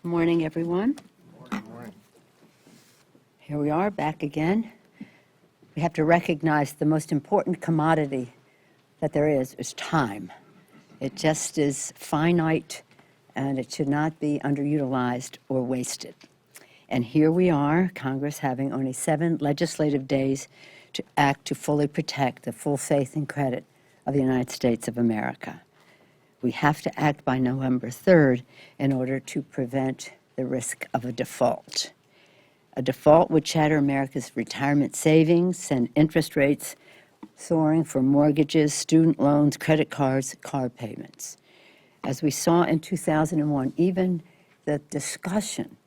Good morning, everyone. Good morning. Here we are, back again. We have to recognize the most important commodity that there is time. It just is finite, and it should not be underutilized or wasted. And here we are, Congress having only 7 legislative days to act to fully protect the full faith and credit of the United States of America. We have to act by November 3rd in order to prevent the risk of a default. A default would shatter America's retirement savings, send interest rates soaring for mortgages, student loans, credit cards, car payments. As we saw in 2001, even the discussion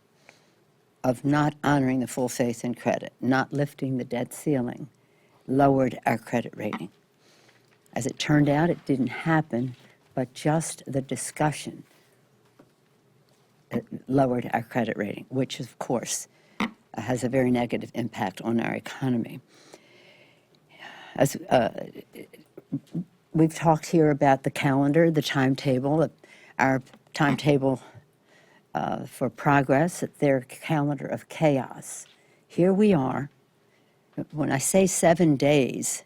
of not honoring the full faith and credit, not lifting the debt ceiling, lowered our credit rating. As it turned out, it didn't happen, but just the discussion lowered our credit rating, which, of course, has a very negative impact on our economy. As we've talked here about the calendar, the timetable, our timetable for progress, their calendar of chaos. Here we are. When I say 7 days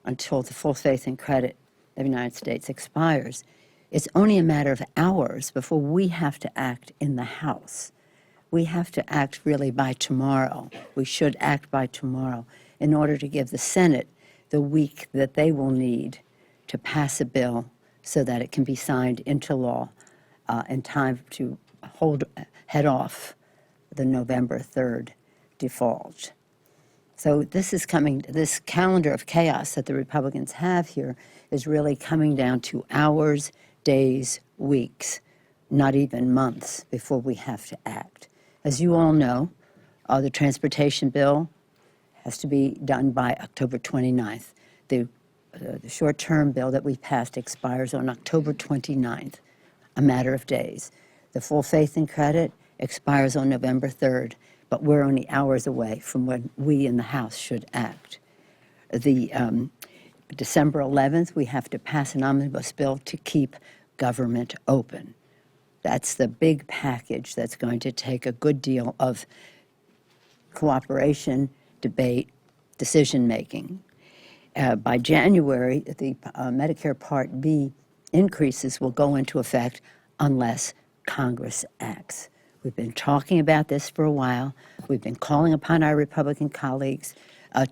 until the full faith and credit of the United States expires, it's only a matter of hours before we have to act in the House. We have to act really by tomorrow. We should act by tomorrow in order to give the Senate the week that they will need to pass a bill so that it can be signed into law in time to head off the November 3rd default. So this calendar of chaos that the Republicans have here is really coming down to hours, days, weeks, not even months before we have to act. As you all know, the transportation bill has to be done by October 29th. The short-term bill that we passed expires on October 29th, a matter of days. The full faith and credit expires on November 3rd, but we're only hours away from when we in the House should act. The December 11th, we have to pass an omnibus bill to keep government open. That's the big package that's going to take a good deal of cooperation, debate, decision-making. By January, the Medicare Part B increases will go into effect unless Congress acts. We've been talking about this for a while. We've been calling upon our Republican colleagues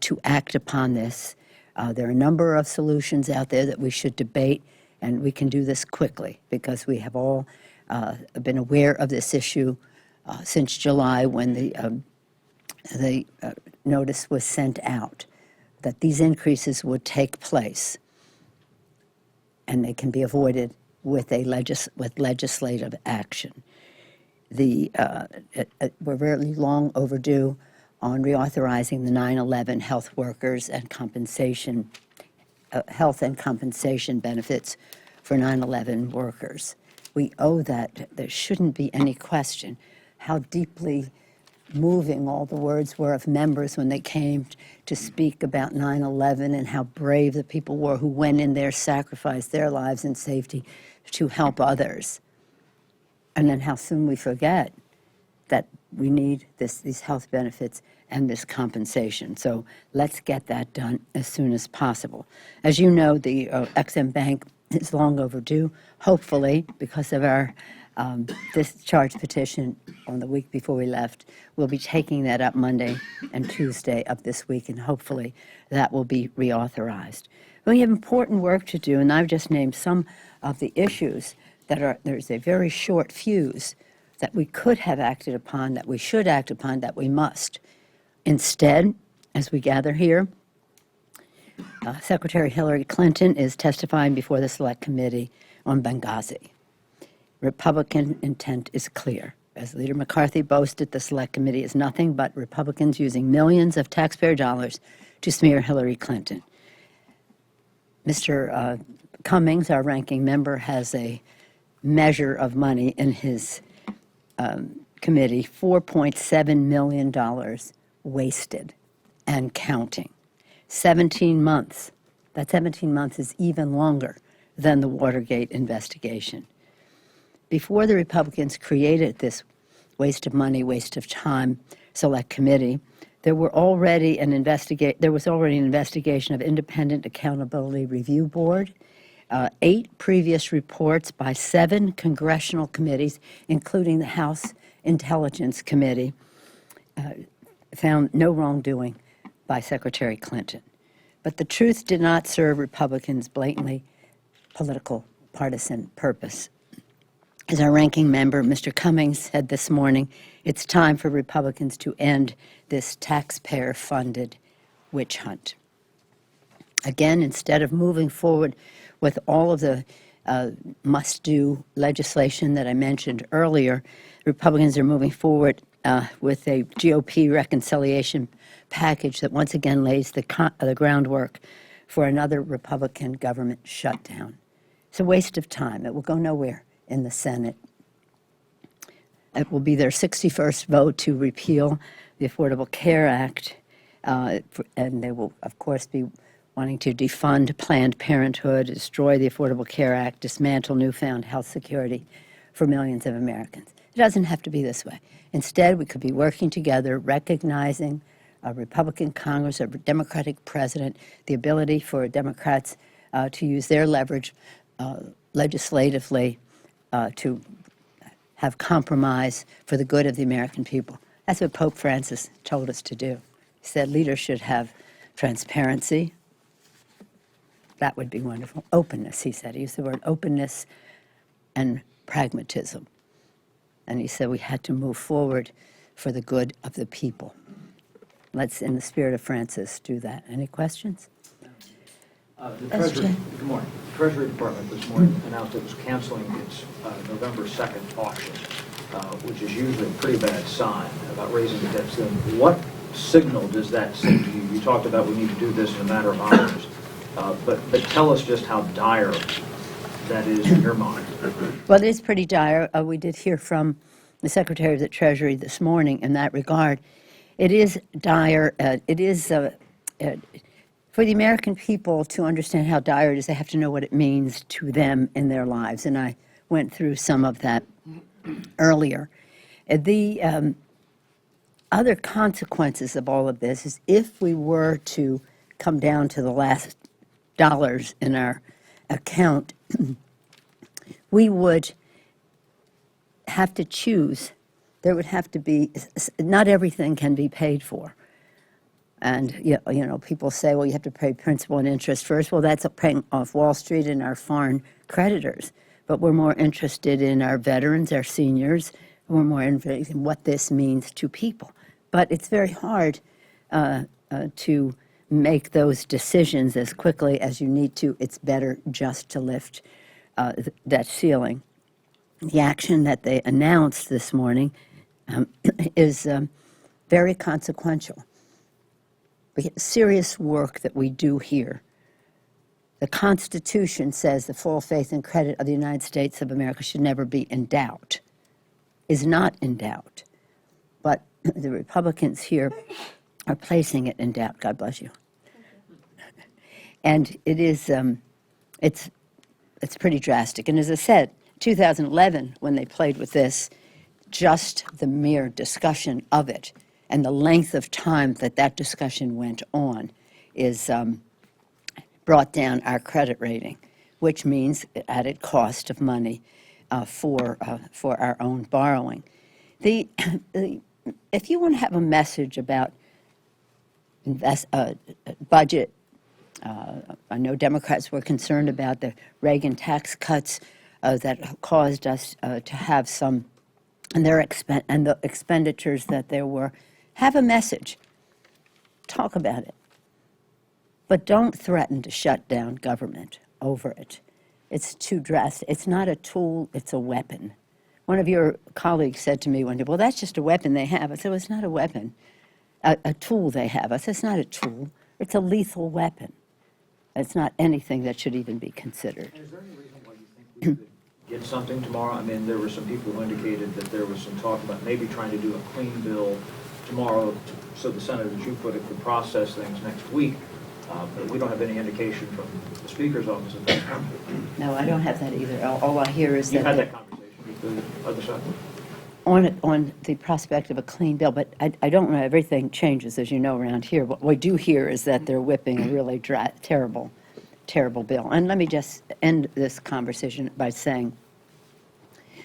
to act upon this. There are a number of solutions out there that we should debate, and we can do this quickly because we have all been aware of this issue since July when the notice was sent out that these increases would take place, and they can be avoided with legislative action. We're really long overdue on reauthorizing the 9/11 health workers and compensation, health and compensation benefits for 9/11 workers. We owe that. There shouldn't be any question how deeply moving all the words were of members when they came to speak about 9/11 and how brave the people were who went in there, sacrificed their lives in safety to help others. And then how soon we forget that we need these health benefits and this compensation. So let's get that done as soon as possible. As you know, the Ex-Im Bank is long overdue. Hopefully, because of our discharge petition on the week before we left, we'll be taking that up Monday and Tuesday of this week, and hopefully that will be reauthorized. We have important work to do, and I've just named some of the issues there's a very short fuse that we could have acted upon, that we should act upon, that we must. Instead, as we gather here, Secretary Hillary Clinton is testifying before the Select Committee on Benghazi. Republican intent is clear. As Leader McCarthy boasted, the Select Committee is nothing but Republicans using millions of taxpayer dollars to smear Hillary Clinton. Mr. Cummings, our ranking member, has a measure of money in his committee, $4.7 million wasted and counting. 17 months. That 17 months is even longer than the Watergate investigation. Before the Republicans created this waste of money, waste of time Select Committee. There was already an investigation of Independent Accountability Review Board, 8 previous reports by 7 congressional committees, including the House Intelligence Committee, found no wrongdoing by Secretary Clinton. But the truth did not serve Republicans' blatantly political partisan purpose. As our ranking member, Mr. Cummings, said this morning, it's time for Republicans to end this taxpayer-funded witch hunt. Again, instead of moving forward with all of the must-do legislation that I mentioned earlier, Republicans are moving forward with a GOP reconciliation package that once again lays the groundwork for another Republican government shutdown. It's a waste of time. It will go nowhere in the Senate. It will be their 61st vote to repeal the Affordable Care Act, and they will, of course, be wanting to defund Planned Parenthood, destroy the Affordable Care Act, dismantle newfound health security for millions of Americans. It doesn't have to be this way. Instead, we could be working together, recognizing a Republican Congress, a Democratic president, the ability for Democrats to use their leverage legislatively to have compromise for the good of the American people. That's what Pope Francis told us to do. He said leaders should have transparency. That would be wonderful. Openness, he said. He used the word openness and pragmatism. And he said we had to move forward for the good of the people. Let's, in the spirit of Francis, do that. Any questions? The Treasury, good morning. The Treasury Department this morning announced it was canceling its November 2nd auction, which is usually a pretty bad sign about raising the debt ceiling. What signal does that send to you? You talked about we need to do this in a matter of hours, but tell us just how dire that is in your mind. Well, it is pretty dire. We did hear from the Secretary of the Treasury this morning in that regard. It is dire. It is for the American people to understand how dire it is. They have to know what it means to them in their lives, and I went through some of that earlier. The other consequences of all of this is if we were to come down to the last dollars in our account, we would have to choose. There would have to be, not everything can be paid for. And, you know, people say, well, you have to pay principal and interest first. Well, that's paying off Wall Street and our foreign creditors. But we're more interested in our veterans, our seniors. We're more interested in what this means to people. But it's very hard to make those decisions as quickly as you need to. It's better just to lift that ceiling. The action that they announced this morning is very consequential. Serious work that we do here. The Constitution says the full faith and credit of the United States of America should never be in doubt, is not in doubt. But the Republicans here are placing it in doubt. God bless you. And it is, it's pretty drastic. And as I said, 2011, when they played with this, just the mere discussion of it and the length of time that that discussion went on is brought down our credit rating, which means added cost of money for our own borrowing. If you want to have a message about budget, I know Democrats were concerned about the Reagan tax cuts that caused us to have some, and the expenditures that there were. Have a message. Talk about it. But don't threaten to shut down government over it. It's too drastic. It's not a tool, it's a weapon. One of your colleagues said to me one day, well, that's just a weapon they have. I said, well, it's not a weapon, a tool they have. I said, it's not a tool. It's a lethal weapon. It's not anything that should even be considered. Is there any reason why you think we could get something tomorrow? I mean, there were some people who indicated that there was some talk about maybe trying to do a clean bill tomorrow so the Senate, as you put it, could process things next week. But we don't have any indication from the Speaker's office at that time. No, I don't have that either. All I hear is You've that... had that conversation with the other side? on the prospect of a clean bill, but I don't know, everything changes, as you know, around here. What we do hear is that they're whipping a really terrible, terrible bill. And let me just end this conversation by saying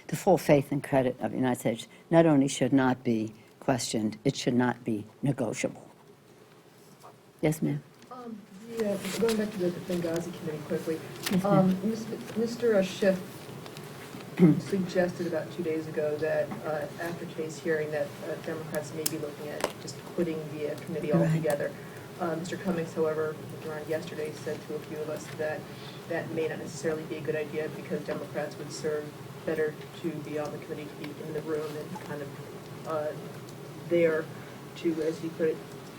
the full faith and credit of the United States not only should not be questioned, it should not be negotiable. Yes, ma'am? Going back to the Benghazi Committee quickly, Yes, ma'am. Mr. Schiff suggested about 2 days ago that after today's hearing that Democrats may be looking at just quitting the committee Right. altogether. Mr. Cummings, however, around yesterday said to a few of us that that may not necessarily be a good idea because Democrats would serve better to be on the committee, to be in the room and kind of there to, as he put it,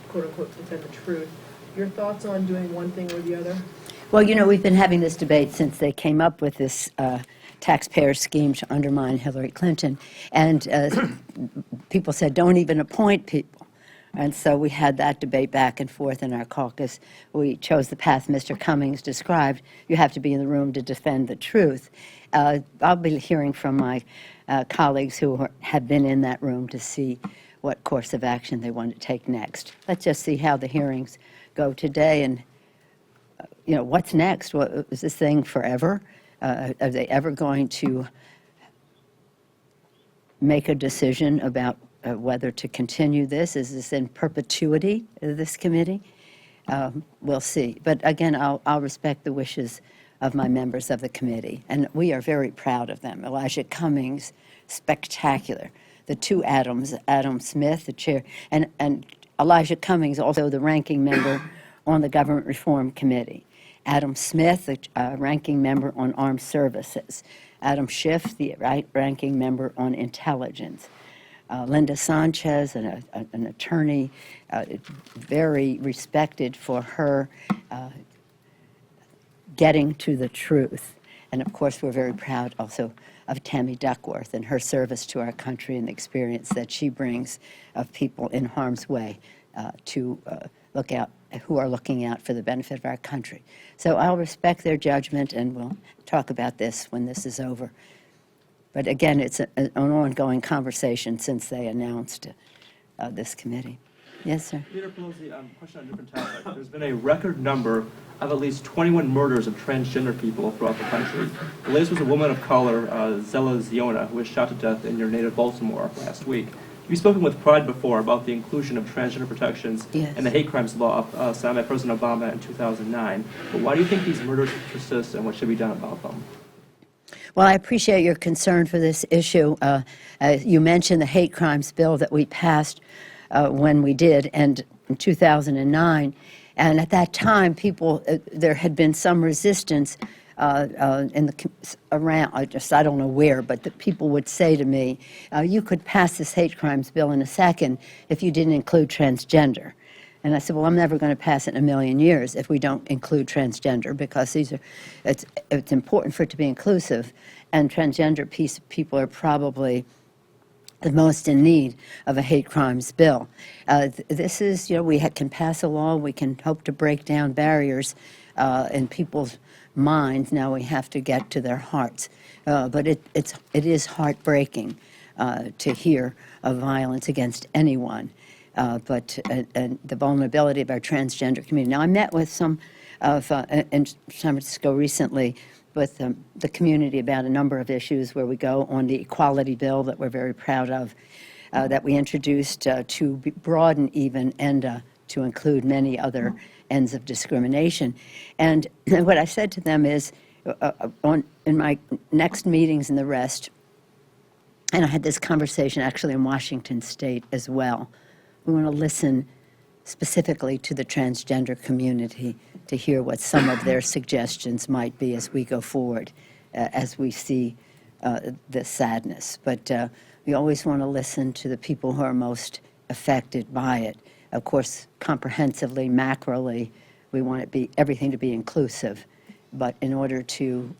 quote unquote, defend the truth. Your thoughts on doing one thing or the other? Well, you know, we've been having this debate since they came up with this taxpayer scheme to undermine Hillary Clinton. And people said, don't even appoint people. And so we had that debate back and forth in our caucus. We chose the path Mr. Cummings described. You have to be in the room to defend the truth. I'll be hearing from my colleagues who have been in that room to see what course of action they want to take next. Let's just see how the hearings go today, and you know, what's next? What, is this thing forever? Are they ever going to make a decision about whether to continue this? Is this in perpetuity, this committee? We'll see. But again, I'll respect the wishes of my members of the committee, and we are very proud of them. Elijah Cummings, spectacular. The two Adams, Adam Smith, the chair, and Elijah Cummings, also the ranking member on the Government Reform Committee. Adam Smith, the ranking member on Armed Services. Adam Schiff, the ranking member on Intelligence. Linda Sanchez, an attorney, very respected for her getting to the truth. And of course, we're very proud also of Tammy Duckworth and her service to our country and the experience that she brings of people in harm's way to look out, who are looking out for the benefit of our country. So I'll respect their judgment, and we'll talk about this when this is over. But again, it's an ongoing conversation since they announced this committee. Yes, sir. Leader Pelosi, question on a different topic. There's been a record number of at least 21 murders of transgender people throughout the country. The latest was a woman of color, Zella Ziona, who was shot to death in your native Baltimore last week. You've spoken with pride before about the inclusion of transgender protections Yes. and the hate crimes law signed by President Obama in 2009. But why do you think these murders persist, and what should be done about them? Well, I appreciate your concern for this issue. You mentioned the hate crimes bill that we passed when we did, and in 2009. And at that time, people, there had been some resistance in the around. I don't know where, but the people would say to me, "You could pass this hate crimes bill in a second if you didn't include transgender." And I said, well, I'm never going to pass it in a million years if we don't include transgender, because these are, it's important for it to be inclusive, and transgender people are probably the most in need of a hate crimes bill. This is, you know, we can pass a law, we can hope to break down barriers in people's minds. Now we have to get to their hearts. But it is heartbreaking to hear of violence against anyone. But the vulnerability of our transgender community. Now, I met with some of, in San Francisco recently, with the community about a number of issues where we go on the equality bill that we're very proud of, that we introduced to broaden even and to include many other ends of discrimination. And what I said to them is, in my next meetings and the rest, and I had this conversation actually in Washington State as well, we want to listen specifically to the transgender community to hear what some of their suggestions might be as we go forward, as we see this sadness. But we always want to listen to the people who are most affected by it. Of course, comprehensively, macroly, we want everything to be inclusive. But in order to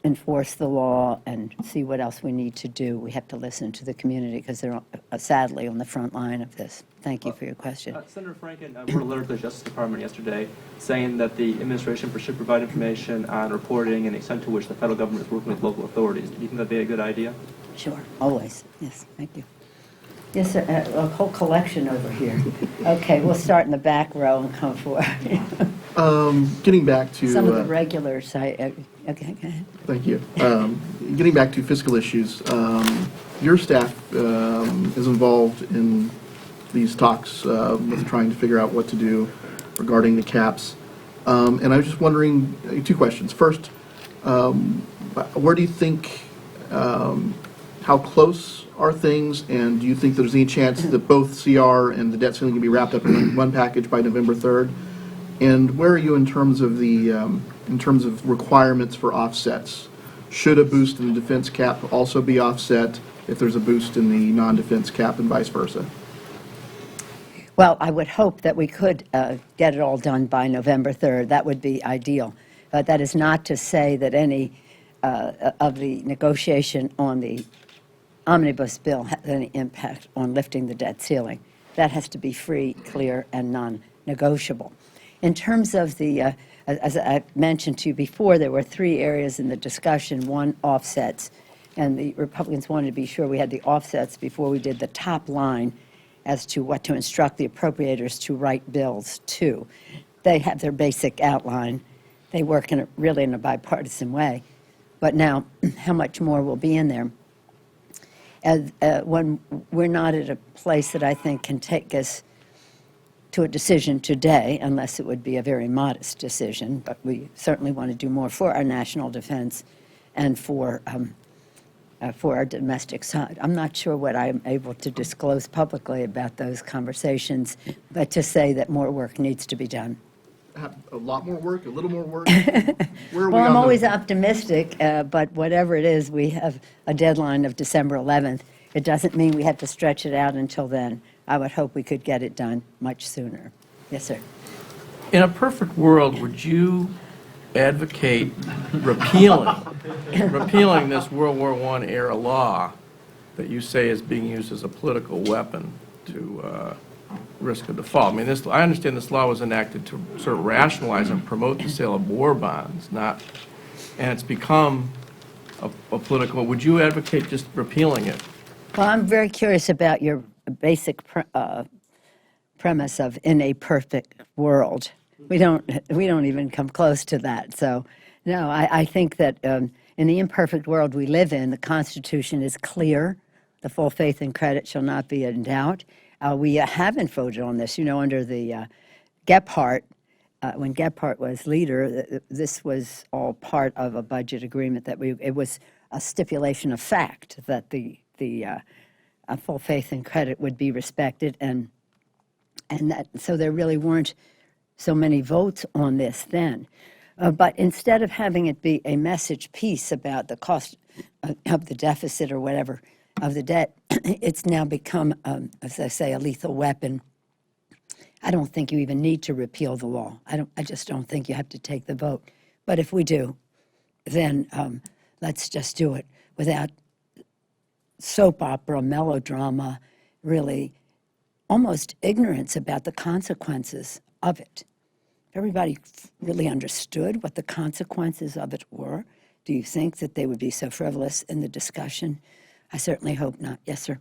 enforce the law and see what else we need to do, we have to listen to the community because they're sadly on the front line of this. Thank you for your question. Senator Franken wrote a letter to the Justice Department yesterday saying that the administration should provide information on reporting and the extent to which the federal government is working with local authorities. Do you think that would be a good idea? Sure, always. Yes, thank you. Yes, sir, a whole collection over here. Okay, we'll start in the back row and come forward. Getting back to Some of the regulars, okay, go ahead. thank you. Getting back to fiscal issues, your staff is involved in these talks with trying to figure out what to do regarding the caps. And I was just wondering, two questions. First, where do you think, how close are things, and do you think there's any chance that both CR and the debt ceiling can be wrapped up in one package by November 3rd? And where are you in terms of the requirements for offsets? Should a boost in the defense cap also be offset if there's a boost in the non-defense cap, and vice versa? Well, I would hope that we could get it all done by November 3rd. That would be ideal. But that is not to say that any of the negotiation on the omnibus bill has any impact on lifting the debt ceiling. That has to be free, clear, and non-negotiable. In terms of the, as I mentioned to you before, there were three areas in the discussion. One, offsets, and the Republicans wanted to be sure we had the offsets before we did the top line as to what to instruct the appropriators to write bills to. They have their basic outline. They work really in a bipartisan way. But now, how much more will be in there? When we're not at a place that I think can take us to a decision today, unless it would be a very modest decision, but we certainly want to do more for our national defense and for our domestic side. I'm not sure what I'm able to disclose publicly about those conversations, but to say that more work needs to be done. Have a lot more work, a little more work? Where are we Well, I'm on always the, optimistic, but whatever it is, we have a deadline of December 11th. It doesn't mean we have to stretch it out until then. I would hope we could get it done much sooner. Yes, sir. In a perfect world, would you advocate repealing this World War I era law that you say is being used as a political weapon to risk of default? I mean, I understand this law was enacted to sort of rationalize and promote the sale of war bonds, and it's become a political. Would you advocate just repealing it? Well, I'm very curious about your basic premise of in a perfect world. We don't even come close to that. So, no, I think that in the imperfect world we live in, the Constitution is clear. The full faith and credit shall not be in doubt. We haven't voted on this. You know, under the Gephardt, when Gephardt was leader, this was all part of a budget agreement that it was a stipulation of fact that the full faith and credit would be respected, and that, so there really weren't so many votes on this then. But instead of having it be a message piece about the cost of the deficit or whatever of the debt, it's now become, as I say, a lethal weapon. I don't think you even need to repeal the law. I just don't think you have to take the vote. But if we do, then let's just do it without soap opera, melodrama, really almost ignorance about the consequences of it. Everybody really understood what the consequences of it were. Do you think that they would be so frivolous in the discussion? I certainly hope not. Yes, sir.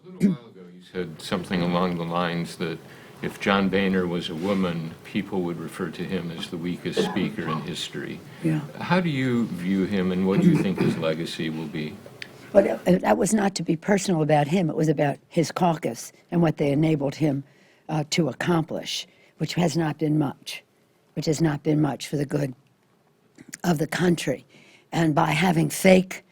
A little while ago, you said something along the lines that if John Boehner was a woman, people would refer to him as the weakest speaker in history. Yeah. How do you view him, and what do you think his legacy will be? But that was not to be personal about him. It was about his caucus and what they enabled him to accomplish, which has not been much for the good of the country. And by having fake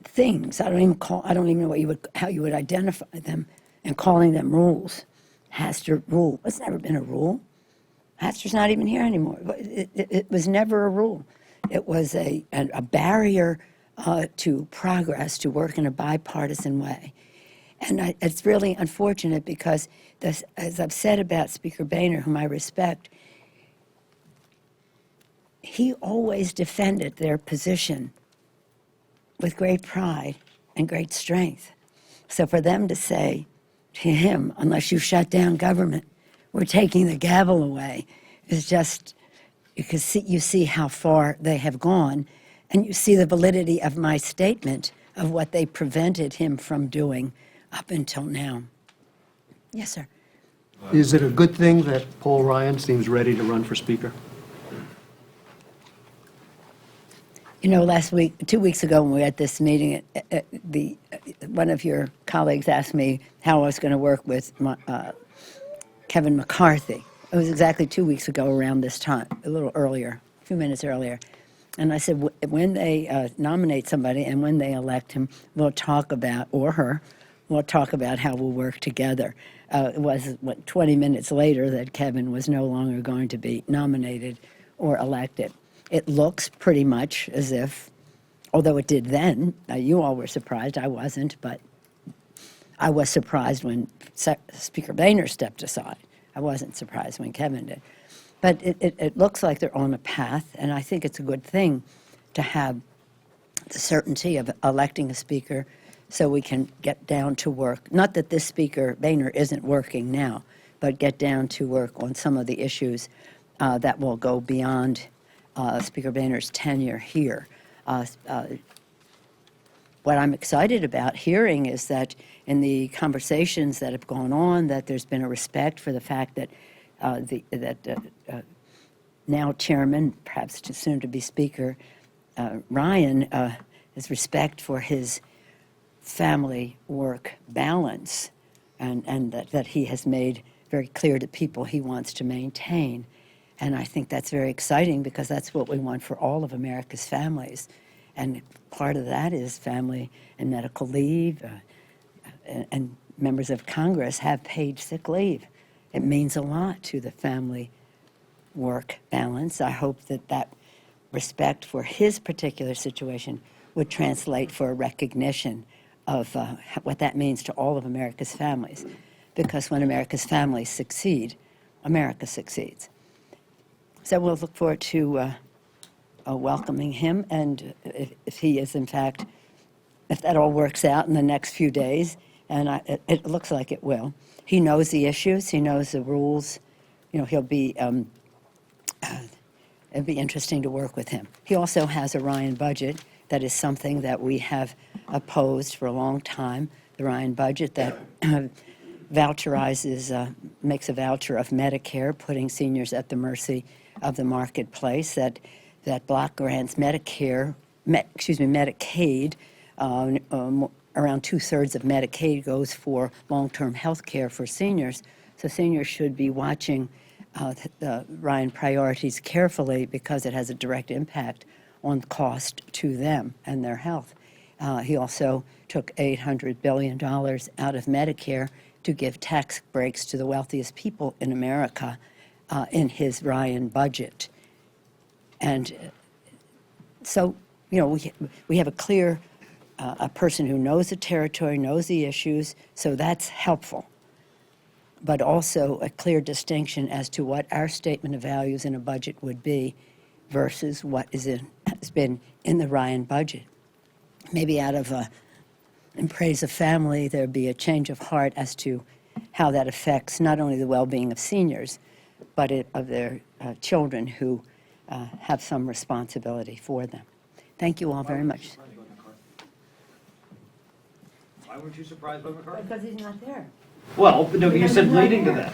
things, I don't even know how you would identify them, and calling them rules. Hastert rule. It's never been a rule. Hastert's not even here anymore. It was never a rule. It was a barrier to progress, to work in a bipartisan way. And it's really unfortunate because, as I've said about Speaker Boehner, whom I respect, he always defended their position with great pride and great strength. So for them to say to him, unless you shut down government, we're taking the gavel away, is just, you see how far they have gone. And you see the validity of my statement of what they prevented him from doing up until now. Yes, sir. Is it a good thing that Paul Ryan seems ready to run for Speaker? You know, last week, 2 weeks ago, when we were at this meeting, one of your colleagues asked me how I was going to work with Kevin McCarthy. It was exactly 2 weeks ago around this time, a little earlier, a few minutes earlier. And I said, when they nominate somebody and when they elect him, we'll talk about, or her, we'll talk about how we'll work together. It was, 20 minutes later that Kevin was no longer going to be nominated or elected. It looks pretty much as if, although it did then, you all were surprised, I wasn't, but I was surprised when Speaker Boehner stepped aside. I wasn't surprised when Kevin did. But it looks like they're on a path, and I think it's a good thing to have the certainty of electing a speaker so we can get down to work. Not that this Speaker Boehner isn't working now, but get down to work on some of the issues that will go beyond Speaker Boehner's tenure here. What I'm excited about hearing is that in the conversations that have gone on, that there's been a respect for the fact that now Chairman, perhaps too soon to be Speaker, Ryan, has respect for his family work balance, and that he has made very clear to people he wants to maintain. And I think that's very exciting because that's what we want for all of America's families. And part of that is family and medical leave, and members of Congress have paid sick leave. It means a lot to the family work balance. I hope that that respect for his particular situation would translate for a recognition of what that means to all of America's families. Because when America's families succeed, America succeeds. So we'll look forward to welcoming him, and if he is, in fact, if that all works out in the next few days, and it looks like it will. He knows the issues, he knows the rules. You know, he'll be, it'd be interesting to work with him. He also has a Ryan budget. That is something that we have opposed for a long time, the Ryan budget that voucherizes, makes a voucher of Medicare, putting seniors at the mercy of the marketplace, that block grants Medicaid, around 2/3 of Medicaid goes for long-term health care for seniors. So seniors should be watching the Ryan priorities carefully because it has a direct impact on cost to them and their health. He also took $800 billion out of Medicare to give tax breaks to the wealthiest people in America in his Ryan budget. And so, you know, we have a clear, a person who knows the territory, knows the issues, so that's helpful. But also a clear distinction as to what our statement of values in a budget would be versus what has been in the Ryan budget. Maybe out of in praise of family, there'd be a change of heart as to how that affects not only the well-being of seniors, but of their children who have some responsibility for them. Thank you all very much. Why weren't you surprised by McCarthy? Because he's not there. Well, no, you said leading to that.